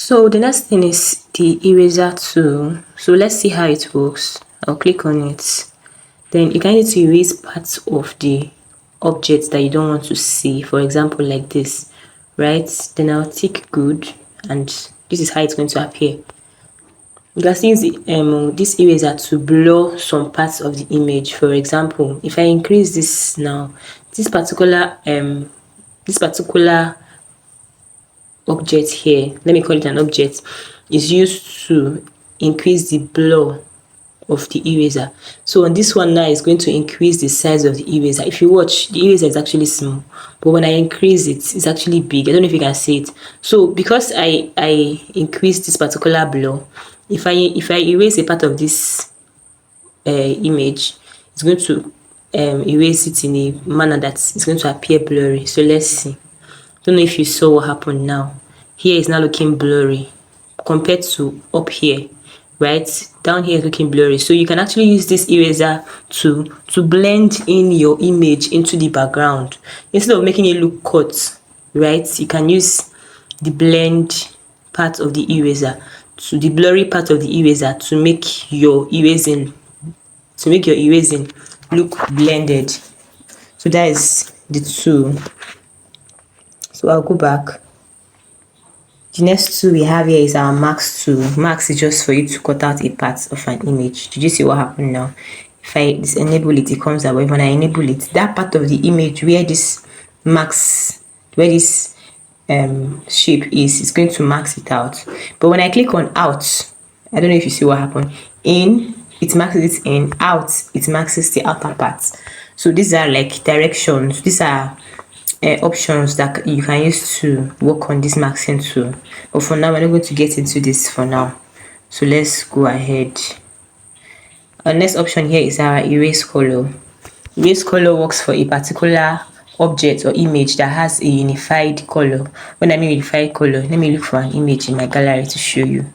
So the next thing is the eraser tool. So let's see how it works. I'll click on it. Then you can need to erase parts of the objects that you don't want to see. For example, like this, right? Then I'll tick good, and this is how it's going to appear. You can use this eraser to blur some parts of the image. For example, if I increase this now, this particular object here, let me call it an object, is used to increase the blur of the eraser. So on this one now, is going to increase the size of the eraser. If you watch, the eraser is actually small, but when I increase it, it's actually big. I don't know if you can see it. So because I increase this particular blur, if I erase a part of this image, it's going to erase it in a manner that it's going to appear blurry. So let's see. Don't know if you saw what happened now. Here is now looking blurry compared to up here, right? Down here is looking blurry. So you can actually use this eraser to blend in your image into the background. Instead of making it look cut, right? You can use the blend part of the eraser, to the blurry part of the eraser, to make your erasing look blended. So that is the tool. So I'll go back. The next tool we have here is our mask tool. Mask is just for you to cut out a part of an image. Did you see what happened now? If I disable it, it comes out. But when I enable it, that part of the image where this mask, where this shape is, it's going to mask it out. But when I click on out, I don't know if you see what happened. In, it masks it in. Out, it masks the outer part. So these are like directions. These are options that you can use to work on this masking tool. But for now, we're not going to get into this for now. So let's go ahead. Our next option here is our erase color. Erase color works for a particular object or image that has a unified color. When I mean unified color, let me look for an image in my gallery to show you.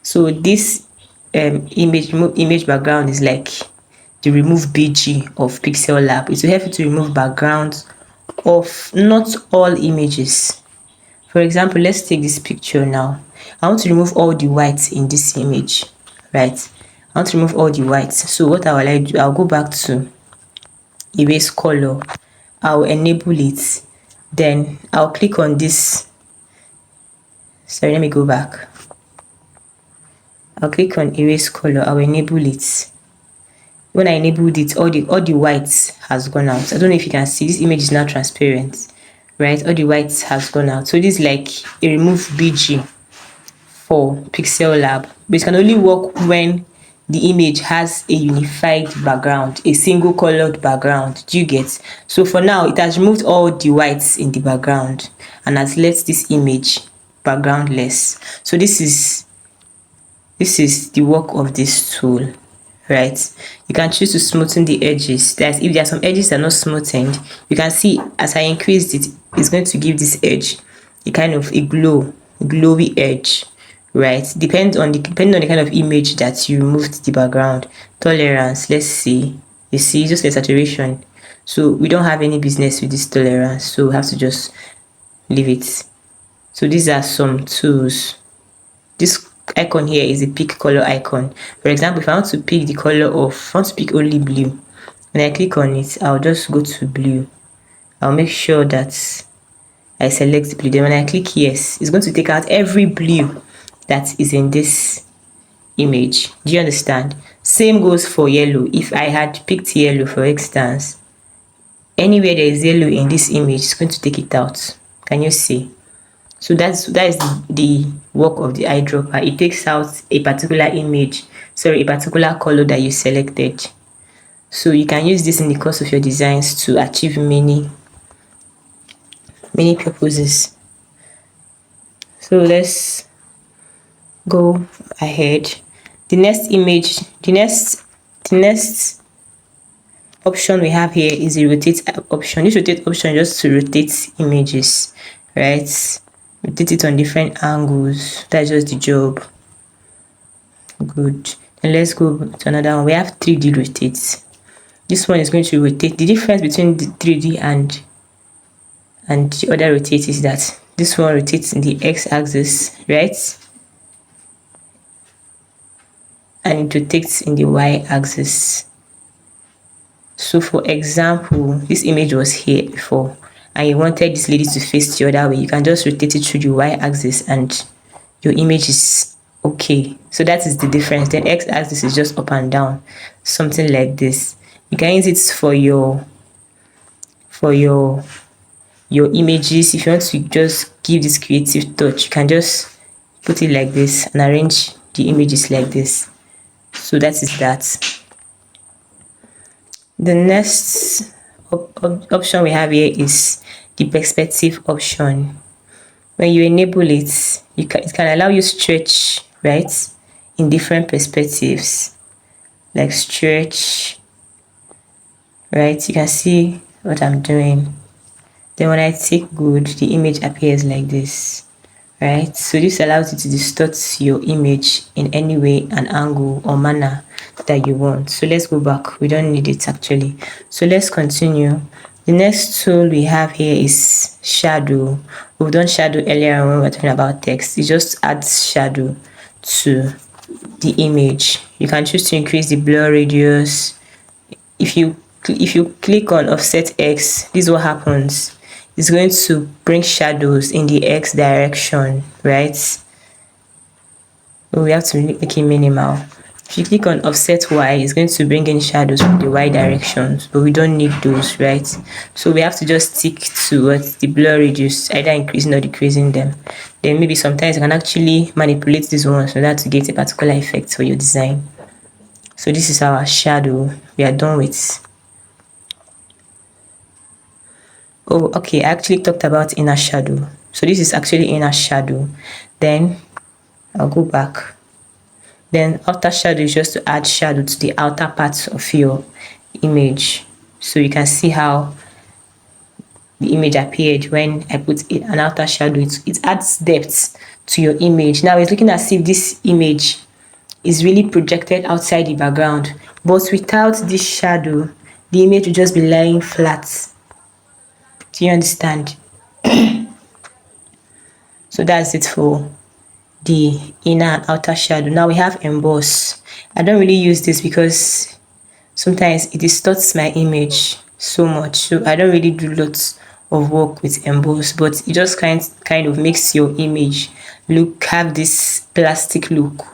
So this image background is like the remove BG of pixellab. It will help you to remove backgrounds of not all images. For example, let's take this picture now. I want to remove all the whites in this image, right? I want to remove all the whites. So what I will do, I'll go back to erase color. I'll enable it. Then I'll click on this. Sorry, let me go back. I'll click on erase color. I'll enable it. When I enabled it, all the whites has gone out. I don't know if you can see, this image is now transparent, right? All the whites has gone out. So this is like a remove BG for pixellab, but it can only work when the image has a unified background, a single colored background. Do you get? So for now, it has removed all the whites in the background and has left this image backgroundless. So this is the work of this tool. Right, you can choose to smoothen the edges. That if there are some edges that are not smoothened, you can see as I increased it, it's going to give this edge a kind of a glowy edge, right? Depending on the kind of image that you removed the background. Tolerance, let's see, you see, just like saturation. So we don't have any business with this tolerance, so we have to just leave it. So these are some tools. This icon here is a pick color icon. For example, if I want to pick the color of, I want to pick only blue. When I click on it, I'll just go to blue. I'll make sure that I select blue. Then when I click yes, it's going to take out every blue that is in this image. Do you understand? Same goes for yellow. If I had picked yellow, for instance, anywhere there is yellow in this image, it's going to take it out. Can you see? So that is the work of the eyedropper. It takes out a particular image, a particular color that you selected. So you can use this in the course of your designs to achieve many purposes. So let's go ahead. The next option we have here is the rotate option. This rotate option is just to rotate images, right? Rotate it on different angles. That's just the job. Good. And let's go to another one. We have 3D rotate. This one is going to rotate. The difference between the 3D and the other rotate is that This one rotates in the x-axis, right? And it rotates in the y-axis. So for example, this image was here before and you wanted this lady to face the other way, you can just rotate it through the y-axis and your image is okay. So that is the difference. Then x-axis is just up and down, something like this. You can use it for your images. If you want to just give this creative touch, you can just put it like this and arrange the images like this. So that is that. The next option we have here is the perspective option. When you enable it, it can allow you stretch, right, in different perspectives, like stretch, right? You can see what I'm doing. Then when I take good, the image appears like this, right? So this allows you to distort your image in any way, an angle or manner that you want. So let's go back. We don't need it actually. So let's continue. The next tool we have here is shadow. We've done shadow earlier when we were talking about text. It just adds shadow to the image. You can choose to increase the blur radius. If you click on offset X, this is what happens. It's going to bring shadows in the X direction, right? So we have to make it minimal. If you click on offset Y, it's going to bring in shadows from the Y directions, but we don't need those, right? So we have to just stick to what the blur radius, either increasing or decreasing them. Then maybe sometimes you can actually manipulate this one so that to get a particular effect for your design. So this is our shadow. We are done with. Oh, okay, I actually talked about inner shadow. So this is actually inner shadow. Then I'll go back. Then outer shadow is just to add shadow to the outer parts of your image. So you can see how the image appeared when I put an outer shadow. It adds depth to your image. Now it's looking as if this image is really projected outside the background. But without this shadow, the image will just be lying flat. Do you understand? So that's it for the inner and outer shadow. Now we have emboss. I don't really use this because sometimes it distorts my image so much, so I don't really do lots of work with emboss, but it just kind of makes your image have this plastic look.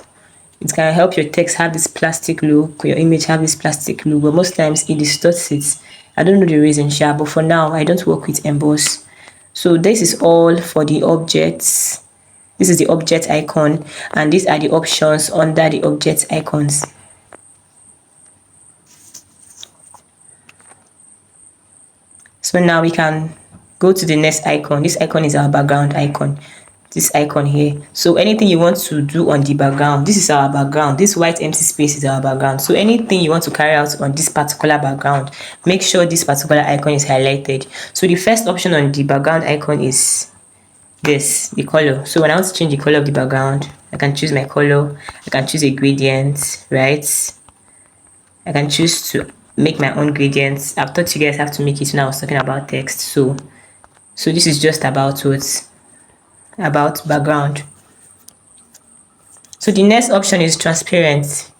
It can help your text have this plastic look, your image have this plastic look, but most times it distorts it. I don't know the reason, but for now I don't work with emboss. So this is all for the objects. This is the object icon, and these are the options under the object icons. So now we can go to the next icon. This icon is our background icon. This icon here. So anything you want to do on the background, this is our background. This white empty space is our background. So anything you want to carry out on this particular background, make sure this particular icon is highlighted. So the first option on the background icon is this, the color. So when I want to change the color of the background, I can choose my color. I can choose a gradient, right? I can choose to make my own gradients. I've taught you guys how to make it when I was talking about text. So this is just about about background. So the next option is transparent.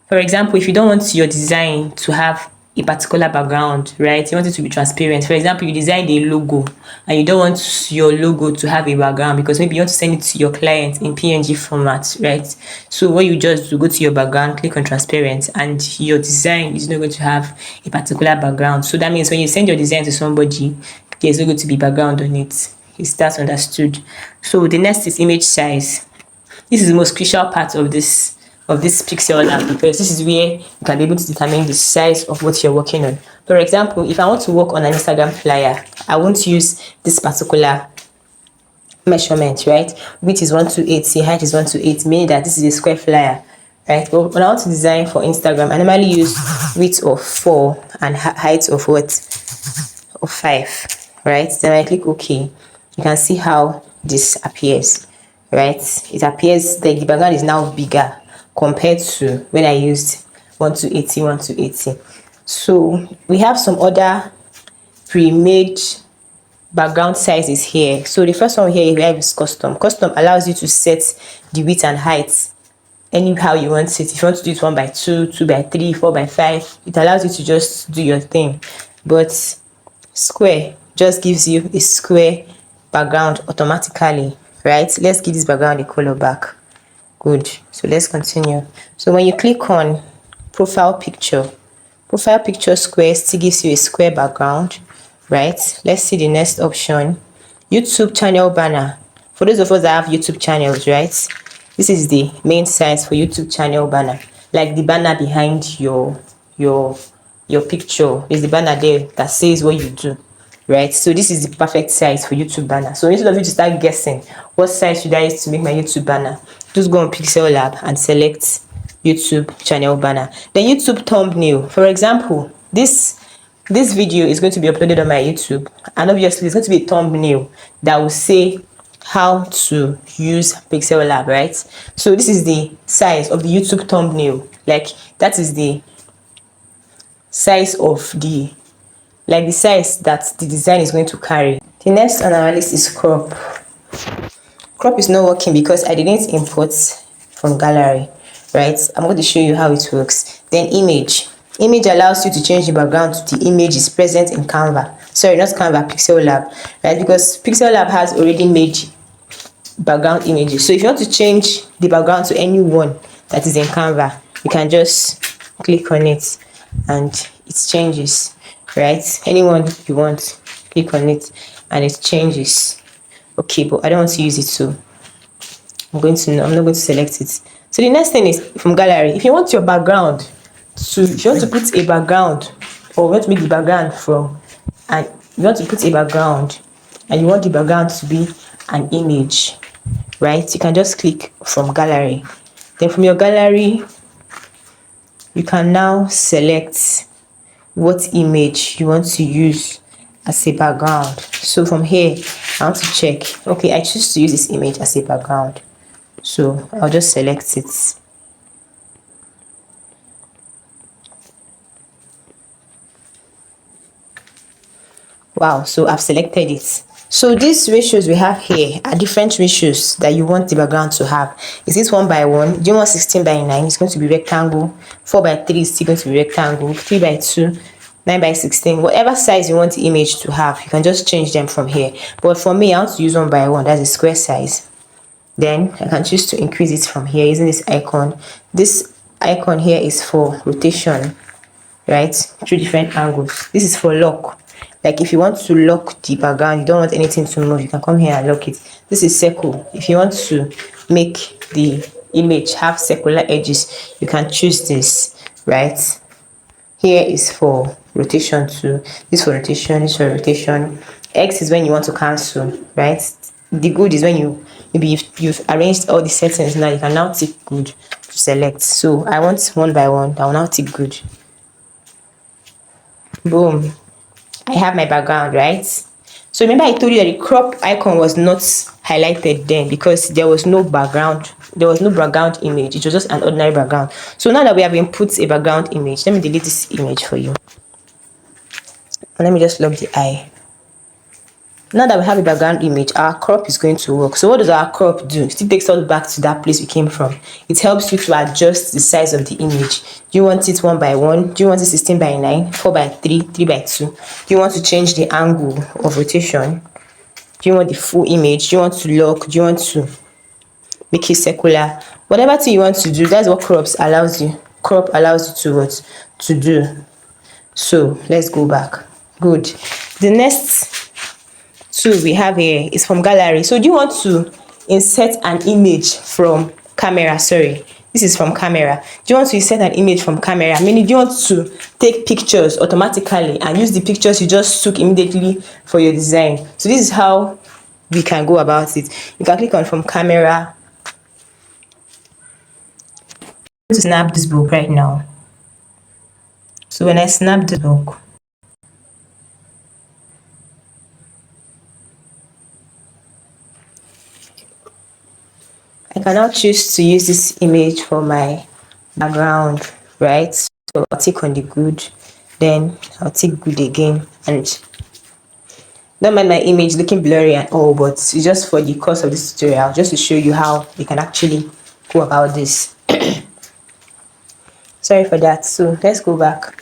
For example, if you don't want your design to have a particular background, right? You want it to be transparent. For example, you designed a logo and you don't want your logo to have a background because maybe you want to send it to your client in PNG format, right? So what you just do, go to your background, click on transparent, and your design is not going to have a particular background. So that means when you send your design to somebody, there's not going to be background on it. Is that understood? So the next is image size. This is the most crucial part of this pixellab because this is where you can be able to determine the size of what you're working on. For example, if I want to work on an Instagram flyer, I won't use this particular measurement, right? Width is 128, height is 128, meaning that this is a square flyer, right? But when I want to design for Instagram, I normally use width of 4 and height of what? Of 5, right? Then I click OK. You can see how this appears, right? It appears like the background is now bigger compared to when I used 1 to 80. So we have some other pre-made background size is here. So the first one here we have is custom. Custom allows you to set the width and height anyhow you want it. If you want to do it 1 by 2, 2 by 3, 4 by 5, it allows you to just do your thing. But square just gives you a square background automatically, right? Let's give this background a color back. Good. So let's continue. So when you click on profile picture square still gives you a square background, right? Let's see the next option. YouTube channel banner. For those of us that have YouTube channels, right, this is the main size for YouTube channel banner, like the banner behind your picture. Is the banner there that says what you do, right? So this is the perfect size for YouTube banner. So instead of you to start guessing what size should I use to make my YouTube banner, just go on pixellab and select YouTube channel banner. Then YouTube thumbnail. For example, this video is going to be uploaded on my YouTube, and obviously it's going to be a thumbnail that will say how to use pixellab, right? So this is the size of the YouTube thumbnail. Like that is the size of the size that the design is going to carry. The next on our list is crop. Crop is not working because I didn't import from gallery, right? I'm going to show you how it works. Then image allows you to change the background to the image is present in Canva. Sorry, not Canva, pixellab, right? Because pixellab has already made background images. So if you want to change the background to any one that is in Canva, you can just click on it and it changes, right? Anyone you want, click on it and it changes. Okay, but I don't want to use it, so I'm not going to select it. So the next thing is from gallery. If you want your background if you want to put a background, or you want to make the background from, and you want to put a background and you want the background to be an image, right? You can just click from gallery. Then from your gallery, you can now select what image you want to use as a background. So from here, I want to check, okay, I choose to use this image as a background, so I'll just select it. Wow, so I've selected it. So these ratios we have here are different ratios that you want the background to have. Is it 1 by 1? Do you want 16 by 9? It's going to be rectangle. 4 by 3 is still going to be rectangle. 3 by 2, 9 by 16. Whatever size you want the image to have, you can just change them from here. But for me, I want to use 1 by 1. That's a square size. Then I can choose to increase it from here using this icon. This icon here is for rotation, right? Through different angles. This is for lock. Like if you want to lock the background, you don't want anything to move, you can come here and lock it. This is circle. If you want to make the image have circular edges, you can choose this, right? Here is for rotation too. This for rotation, this for rotation. X is when you want to cancel, right? The good is when you've arranged all the settings. Now you can now tick good to select. So I want 1 by 1. I will now tick good. Boom. I have my background, right? So remember I told you that the crop icon was not highlighted then because there was no background image. It was just an ordinary background. So now that we have input a background image, let me delete this image for you, and let me just lock the eye. Now that we have a background image, our crop is going to work. So what does our crop do? It still takes us back to that place we came from. It helps you to adjust the size of the image. Do you want it 1 by 1? Do you want it 16 by 9? 4 by 3? 3 by 2? Do you want to change the angle of rotation? Do you want the full image? Do you want to lock? Do you want to make it circular? Whatever thing you want to do, that's what crop allows you to do. So let's go back. Good. The next two we have here is from gallery. So do you want to insert an image from camera? Sorry, this is from camera. Do you want to insert an image from camera? Meaning, do you want to take pictures automatically and use the pictures you just took immediately for your design? So this is how we can go about it. You can click on from camera. I'm going to snap this book right now. So when I snap the book, I can now choose to use this image for my background, right? So I'll tick on the good, then I'll tick good again, and Don't mind my image looking blurry and all, but it's just for the course of this tutorial, just to show you how you can actually go about this. Sorry for that. So let's go back.